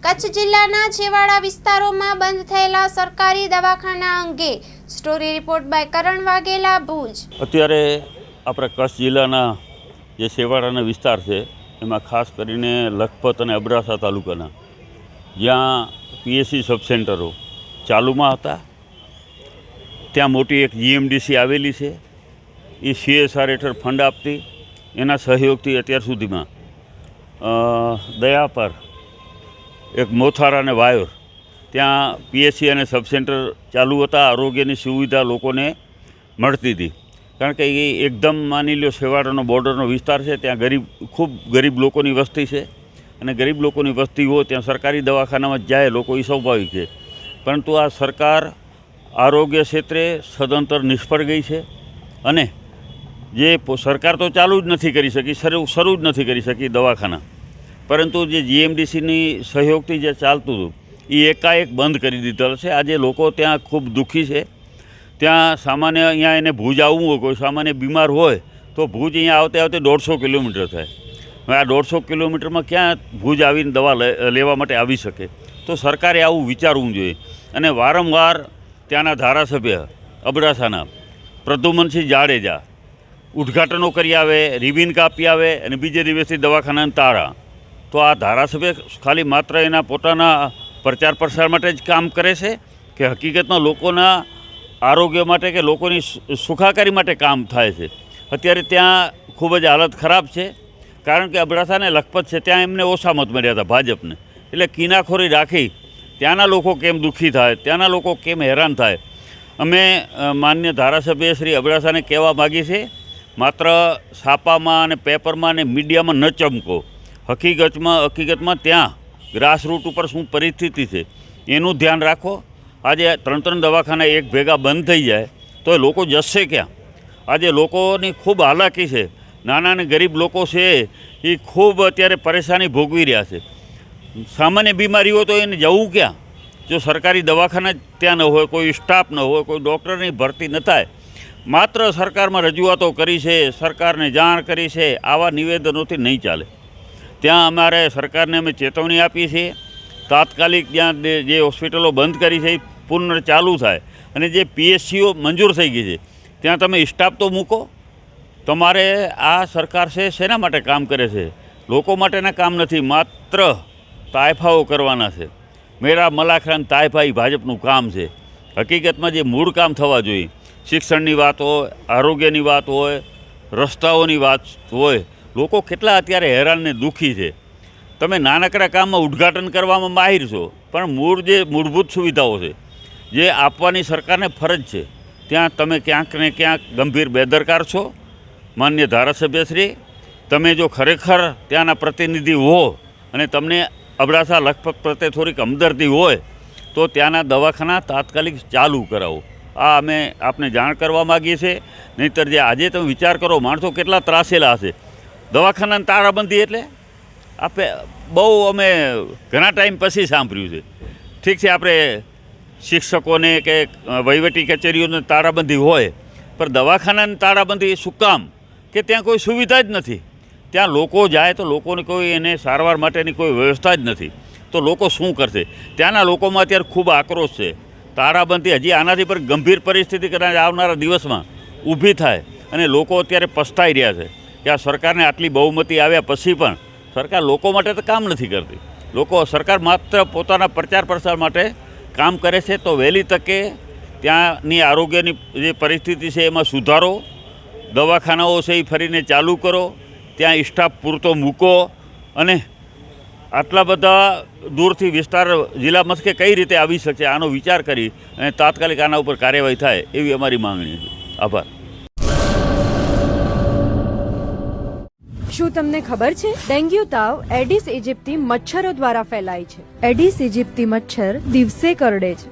કચ્છ જિલ્લાના છેવાડા વિસ્તારોમાં બંધ થયેલા સરકારી દવાખાના અંગે સ્ટોરી રિપોર્ટ બાય કરણ વાઘેલા, ભુજ। અત્યારે આપણા કચ્છ જિલ્લાના જે છેવાડાના વિસ્તાર છે એમાં ખાસ કરીને લખપત અને અબડાસા તાલુકાના જ્યાં પીએસસી સબ સેન્ટરો ચાલુમાં હતા, ત્યાં મોટી એક જીએમડીસી આવેલી છે। એ CSR હેઠળ ફંડ આપતી, એના સહયોગથી અત્યાર સુધીમાં દયા પર એક મોથારા અને વાયોર ત્યાં પીએસસી અને સબ સેન્ટર ચાલુ હતા। આરોગ્યની સુવિધા લોકોને મળતી હતી, કારણ કે એ એકદમ માની લો છેવાડાનો બોર્ડરનો વિસ્તાર છે, ત્યાં ખૂબ ગરીબ લોકોની વસ્તી છે અને ગરીબ લોકોની વસ્તી હોય ત્યાં સરકારી દવાખાનામાં જાય લોકો, એ સ્વાભાવિક છે। પરંતુ આ સરકાર આરોગ્ય ક્ષેત્રે સદંતર નિષ્ફળ ગઈ છે અને જે સરકાર તો ચાલુ જ નથી કરી શકી, શરૂ જ નથી કરી શકી દવાખાના, પરંતુ જે જીએમડીસીની સહયોગથી જે ચાલતું હતું એ એકાએક બંધ કરી દીધેલ છે। આજે લોકો ત્યાં ખૂબ દુઃખી છે। ત્યાં સામાન્ય અહીંયા એને ભુજ આવવું હોય, કોઈ સામાન્ય બીમાર હોય તો ભુજ અહીંયા આવતે આવતે 150 કિલોમીટર થાય। હવે આ 150 કિલોમીટરમાં ક્યાં ભુજ આવીને દવા લેવા માટે આવી શકે? તો સરકારે આવું વિચારવું જોઈએ અને વારંવાર ત્યાંના ધારાસભ્ય અબડાસાના પ્રદ્યુમનસિંહ જાડેજા ઉદ્ઘાટનો કરી આવે, રિબિન કાપી આવે અને બીજે દિવસથી દવાખાનાને તાળા। તો આ ધારાસભ્ય ખાલી માત્ર એના પોતાના પ્રચાર પ્રસાર માટે જ કામ કરે છે કે હકીકતમાં લોકોના આરોગ્ય માટે કે લોકોની સુખાકારી માટે કામ થાય છે? અત્યારે ત્યાં ખૂબ જ હાલત ખરાબ છે, કારણ કે અબડાસા અને લખપત છે ત્યાં એમને ઓછા મત મળ્યા હતા ભાજપને, એટલે કિનાખોરી રાખી ત્યાંના લોકો કેમ દુઃખી થાય, ત્યાંના લોકો કેમ હેરાન થાય? અમે માન્ય ધારાસભ્ય શ્રી અબડાસાને કહેવા માગીએ છીએ, માત્ર છાપામાં અને પેપરમાં અને મીડિયામાં ન ચમકો, હકીકતમાં ત્યાં ગ્રાસરૂટ ઉપર શું પરિસ્થિતિ છે એનું ધ્યાન રાખો। આજે 3 દવાખાના એક ભેગા બંધ થઈ જાય તો એ લોકો જશે ક્યાં? આજે લોકોની ખૂબ હાલાકી છે, નાના અને ગરીબ લોકો છે એ ખૂબ અત્યારે પરેશાની ભોગવી રહ્યા છે। સામાન્ય બીમારી હોય તો એને જવું ક્યાં? જો સરકારી દવાખાના ત્યાં ન હોય, કોઈ સ્ટાફ ન હોય, કોઈ ડૉક્ટરની ભરતી ન થાય, માત્ર સરકારમાં રજૂઆતો કરી છે, સરકારને જાણ કરી છે, આવા નિવેદનોથી નહીં ચાલે। ત્યાં અમારે સરકારને અમે ચેતવણી આપીએ છીએ, તાત્કાલિક ત્યાં જે હોસ્પિટલો બંધ કરી છે એ પુનઃ ચાલુ થાય અને જે પીએસસીઓ મંજૂર થઈ ગઈ છે ત્યાં તમે સ્ટાફ તો મૂકો। તમારે આ સરકાર છે શેના માટે કામ કરે છે? લોકો માટેના કામ નથી, માત્ર તાયફાઓ કરવાના છે। મેરા મલાખરાન તાયફા એ ભાજપનું કામ છે। હકીકતમાં જે મૂળ કામ થવા જોઈએ, શિક્ષણની વાત હોય, આરોગ્યની વાત હોય, રસ્તાઓની વાત હોય, લોકો કેટલા અત્યારે હેરાન ને દુઃખી છે। તમે નાનકડા કામમાં ઉદ્ઘાટન કરવામાં માહિર છો, પણ મૂળભૂત સુવિધાઓ છે જે આપવાની સરકારને ફરજ છે, ત્યાં તમે ક્યાંક ને ક્યાંક ગંભીર બેદરકાર છો। માન્ય ધારાસભ્યશ્રી, તમે જો ખરેખર ત્યાંના પ્રતિનિધિ હો અને તમને અબડાસા લખપત પ્રત્યે થોડીક હમદર્દી હોય તો ત્યાંના દવાખાના તાત્કાલિક ચાલુ કરાવો। આ અમે આપને જાણ કરવા માગીએ છીએ। નહીંતર જે આજે તમે વિચાર કરો, માણસો કેટલા ત્રાસેલા હશે। દવાખાનાની તાળાબંધી એટલે બહુ અમે ઘણા ટાઈમ પછી સાંભળ્યું છે। ઠીક છે, આપણે શિક્ષકોને કે વહીવટી કચેરીઓને તાળાબંધી હોય, પણ દવાખાનાની તાળાબંધી શું કામ? કે ત્યાં કોઈ સુવિધા જ નથી। ત્યાં લોકો જાય તો લોકોને કોઈ એને સારવાર માટેની કોઈ વ્યવસ્થા જ નથી, તો લોકો શું કરશે? ત્યાંના લોકોમાં અત્યારે ખૂબ આક્રોશ છે। તાળાબંધી હજી આનાથી પર ગંભીર પરિસ્થિતિ કદાચ આવનારા દિવસમાં ઊભી થાય અને લોકો અત્યારે પસ્તાઈ રહ્યા છે કે આ સરકારને આટલી બહુમતી આવ્યા પછી પણ સરકાર લોકો માટે તો કામ નથી કરતી। સરકાર માત્ર પોતાના પ્રચાર પ્રસાર માટે કામ કરે છે। તો વહેલી તકે ત્યાંની આરોગ્યની જે પરિસ્થિતિ છે એમાં સુધારો, દવાખાનાઓ છે એ ફરીને ચાલુ કરો, ત્યાં સ્ટાફ પૂરતો મૂકો અને આટલા બધા દૂરથી વિસ્તાર જિલ્લા મથકે કઈ રીતે આવી શકે આનો વિચાર કરી અને તાત્કાલિક આના ઉપર કાર્યવાહી થાય એવી અમારી માંગણી છે। આભાર। શું તમને ખબર છે, ડેન્ગ્યુ તાવ એડિસ ઇજિપ્તી મચ્છરો દ્વારા ફેલાય છે। એડિસ ઇજિપ્તી મચ્છર દિવસે કરડે છે।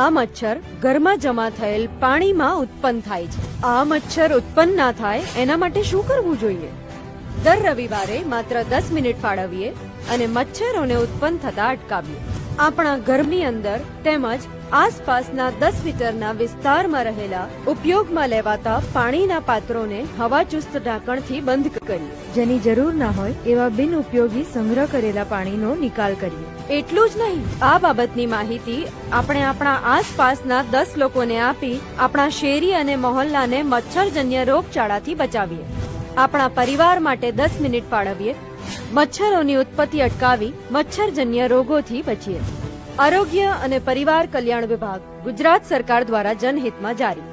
આ મચ્છર ઘરમાં જમા થયેલ પાણીમાં ઉત્પન્ન થાય છે। આ મચ્છર ઉત્પન્ન ના થાય એના માટે શું કરવું જોઈએ? દર રવિવારે માત્ર 10 મિનિટ ફાળવીએ અને મચ્છરોને ઉત્પન્ન થતા અટકાવીએ। આપણા ઘરની અંદર તેમજ આસપાસના 10 મીટરના વિસ્તારમાં રહેલા ઉપયોગમાં લેવાતા પાણીના પાત્રોને હવાચુસ્ત ઢાંકણથી બંધ કરીએ. જેની જરૂર ના હોય એવા બિનઉપયોગી સંગ્રહ કરેલા પાણીનો નિકાલ કરીએ. એટલું જ નહીં, આ બાબતની માહિતી આપણે આપણા આસપાસના 10 લોકોને આપી આપણા શેરી અને મહોલ્લાને મચ્છરજન્ય રોગચાળાથી બચાવીએ. આપણા પરિવાર માટે 10 મિનિટ ફાળવીએ. મચ્છરોની ઉત્પત્તિ અટકાવી મચ્છરજન્ય રોગોથી બચીએ. આરોગ્ય અને પરિવાર કલ્યાણ વિભાગ, ગુજરાત સરકાર દ્વારા જનહિતમાં જારી.